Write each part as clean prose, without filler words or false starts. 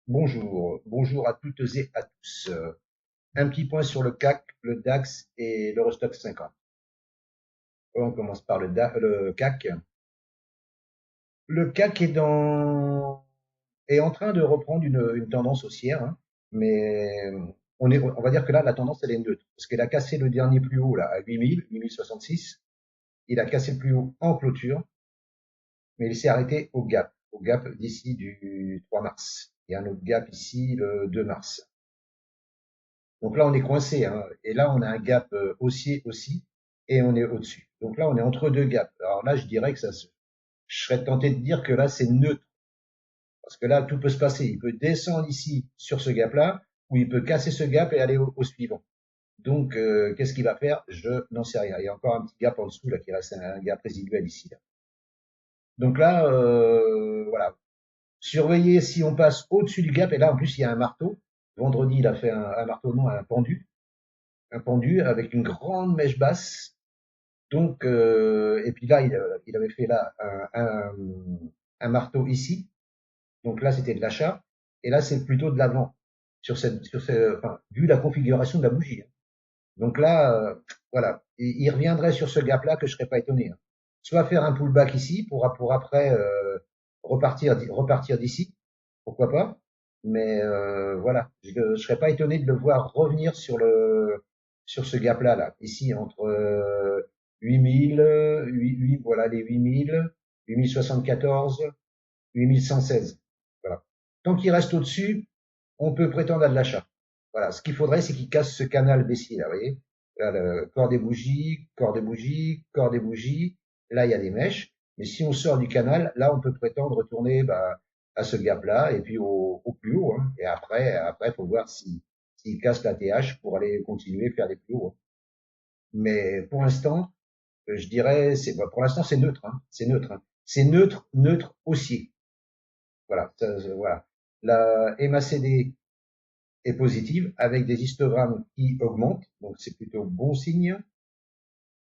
Bonjour à toutes et à tous. Un petit point sur le CAC, le DAX et l'Eurostoxx 50. On commence par le CAC. Le CAC est en train de reprendre une tendance haussière, hein, mais on va dire que là, la tendance, elle est neutre, parce qu'elle a cassé le dernier plus haut, là, à 8000, 8066. Il a cassé le plus haut en clôture, mais il s'est arrêté au gap d'ici du 3 mars. Il y a un autre gap ici, le 2 mars. Donc là, on est coincé, hein. Et là, on a un gap haussier aussi, et on est au-dessus. Donc là, on est entre deux gaps. Alors là, je dirais que je serais tenté de dire que là, c'est neutre, parce que là, tout peut se passer. Il peut descendre ici sur ce gap-là, ou il peut casser ce gap et aller au suivant. Donc, qu'est-ce qu'il va faire? Je n'en sais rien. Il y a encore un petit gap en dessous là qui reste un gap résiduel ici. Là. Donc là, voilà. Surveillez si on passe au-dessus du gap. Et là, en plus, il y a un marteau. Vendredi, il a fait un marteau, non, un pendu avec une grande mèche basse. Donc, et puis là, il avait fait là un marteau ici. Donc là, c'était de l'achat. Et là, c'est plutôt de la vente enfin, vu la configuration de la bougie. Hein. Donc là, voilà, il reviendrait sur ce gap-là que je serais pas étonné. Hein. Soit faire un pullback ici pour après repartir d'ici, pourquoi pas. Mais voilà, je serais pas étonné de le voir revenir sur ce gap-là, là, ici entre 8000, voilà les 8000, 8074, 8116. Voilà. Tant qu'il reste au-dessus, on peut prétendre à de l'achat. Voilà. Ce qu'il faudrait, c'est qu'il casse ce canal baissier, là, vous voyez. Là, le corps des bougies, corps des bougies, corps des bougies. Là, il y a des mèches. Mais si on sort du canal, là, on peut prétendre retourner bah, à ce gap-là et puis au plus haut. Hein. Et après, faut voir s'il casse la TH pour aller continuer à faire des plus hauts. Hein. Mais pour l'instant, je dirais, pour l'instant, c'est neutre. Hein. C'est neutre. Hein. C'est neutre, neutre haussier. Voilà. Voilà. La MACD est positive avec des histogrammes qui augmentent, donc c'est plutôt bon signe.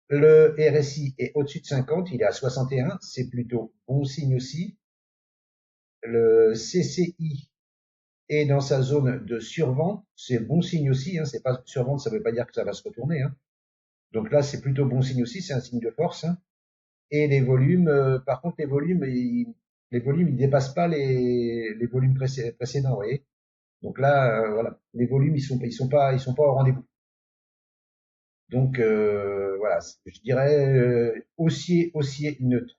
Le RSI est au-dessus de 50, il est à 61, c'est plutôt bon signe aussi. Le CCI est dans sa zone de survente, c'est bon signe aussi, hein, c'est pas survente, ça veut pas dire que ça va se retourner. Hein. Donc là, c'est plutôt bon signe aussi, c'est un signe de force. Hein. Et les volumes, par contre, les volumes, ils dépassent pas les volumes précédents, vous voyez. Donc là, voilà, les volumes, ils sont pas au rendez-vous. Donc voilà, je dirais haussier neutre.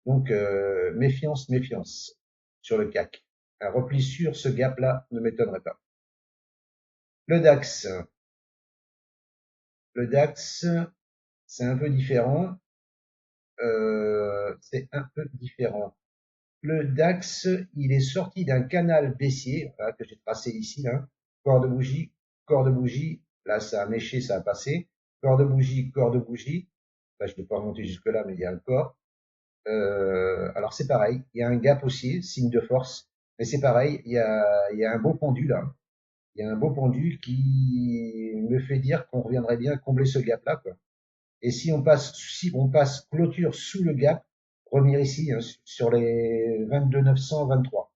Donc méfiance sur le CAC. Un repli sur ce gap-là ne m'étonnerait pas. Le DAX, le DAX, c'est un peu différent. C'est un peu différent. Le DAX, il est sorti d'un canal baissier voilà, que j'ai tracé ici, là. Corps de bougie, corps de bougie. Là, ça a méché, ça a passé. Corps de bougie, corps de bougie. Là, je ne peux pas remonter jusque-là, mais il y a un corps. Alors c'est pareil, il y a un gap aussi, signe de force, mais c'est pareil, il y a un beau pendu là. Il y a un beau pendu qui me fait dire qu'on reviendrait bien combler ce gap-là, quoi. Et si on passe clôture sous le gap, revenir ici hein, sur les 22 923.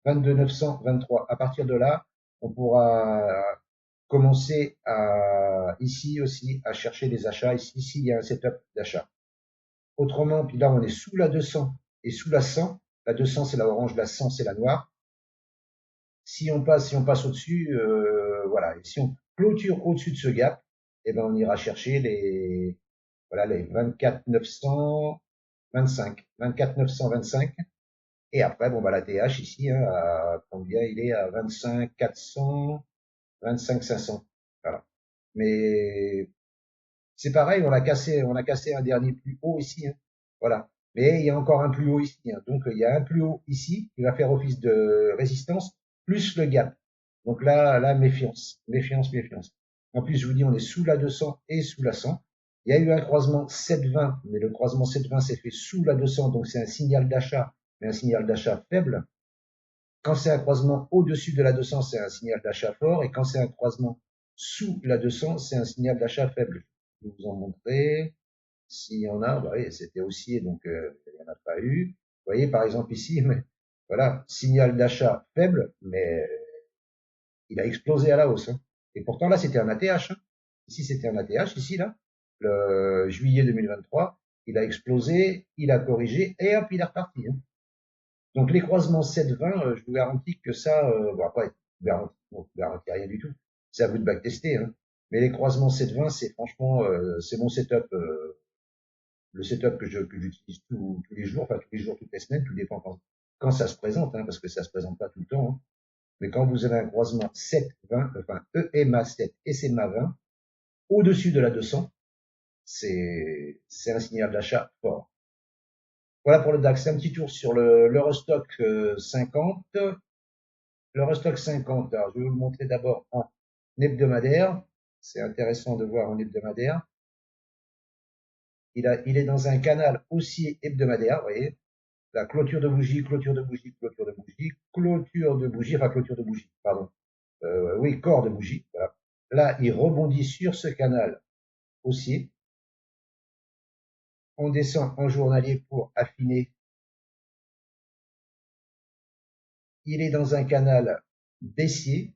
22 923. À partir de là, on pourra commencer à ici aussi à chercher des achats. Ici, il y a un setup d'achat. Autrement, puis là, on est sous la 200 et sous la 100. La 200, c'est la orange, la 100, c'est la noire. Si on passe au-dessus, voilà. Et si on clôture au-dessus de ce gap, eh ben, on ira chercher voilà, les 24 925, 24 925. Et après, bon, bah, la TH ici, hein, à combien il est à 25 400, 25 500. Voilà. Mais c'est pareil, on a cassé un dernier plus haut ici. Hein. Voilà. Mais il y a encore un plus haut ici. Hein. Donc il y a un plus haut ici qui va faire office de résistance plus le gap. Donc là, méfiance. En plus, je vous dis, on est sous la 200 et sous la 100. Il y a eu un croisement 720, mais le croisement 720 s'est fait sous la 200, donc c'est un signal d'achat, mais un signal d'achat faible. Quand c'est un croisement au-dessus de la 200, c'est un signal d'achat fort, et quand c'est un croisement sous la 200, c'est un signal d'achat faible. Je vais vous en montrer. S'il y en a, bah oui, c'était haussier, donc il n'y en a pas eu. Vous voyez, par exemple ici, mais Voilà, signal d'achat faible, mais il a explosé à la hausse, hein. Et pourtant là, c'était un ATH, hein. Ici, c'était un ATH, ici, là, le juillet 2023, il a explosé, il a corrigé, et hop, il est reparti, hein. Donc les croisements 7-20, je vous garantis que ça, bon après, bon, je garantis rien du tout. C'est à vous de backtester, hein. Mais les croisements 7-20, c'est franchement, c'est mon setup, le setup que j'utilise tous les jours, enfin tous les jours, toutes les semaines, tout dépend quand ça se présente, hein, parce que ça se présente pas tout le temps, hein. Mais quand vous avez un croisement 7-20, enfin EMA 7 et CMA 20, au-dessus de la 200, c'est un signal d'achat fort. Voilà pour le DAX. Un petit tour sur l'Eurostock 50. L'Eurostock 50, alors je vais vous le montrer d'abord en hebdomadaire. C'est intéressant de voir en hebdomadaire. Il est dans un canal haussier hebdomadaire, vous voyez. La clôture de bougie, clôture de bougie, clôture de bougie, clôture de bougie, enfin clôture de bougie, pardon. Oui, corps de bougie. Voilà. Là, il rebondit sur ce canal haussier. On descend en journalier pour affiner. Il est dans un canal baissier,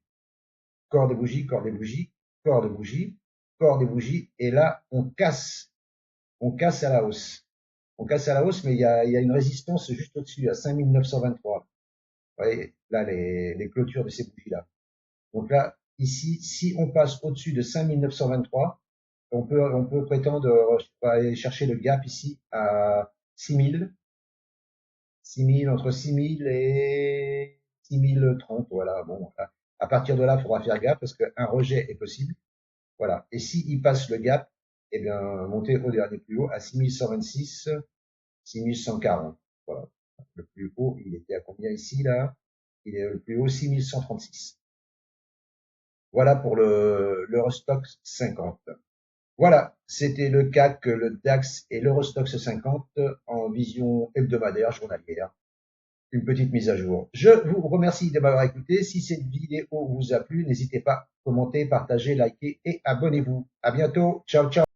corps de bougie, corps de bougie, corps de bougie, corps de bougie, et là, on casse à la hausse. On casse à la hausse, mais il y a une résistance juste au-dessus, à 5923. Vous voyez, là, les clôtures de ces bougies-là. Donc là, ici, si on passe au-dessus de 5923, on peut prétendre aller chercher le gap ici à 6000, 6000, entre 6000 et 6030, voilà. Bon, à partir de là, il faudra faire gap parce qu'un rejet est possible. Voilà. Et s'il passe le gap, eh bien, monter au dernier plus haut à 6126, 6140. Voilà. Le plus haut, il était à combien ici, là? Il est le plus haut, 6136. Voilà pour l'Eurostock 50. Voilà, c'était le CAC, le DAX et l'Eurostoxx 50 en vision hebdomadaire, journalière. Une petite mise à jour. Je vous remercie de m'avoir écouté. Si cette vidéo vous a plu, n'hésitez pas à commenter, partager, liker et abonnez-vous. À bientôt. Ciao, ciao.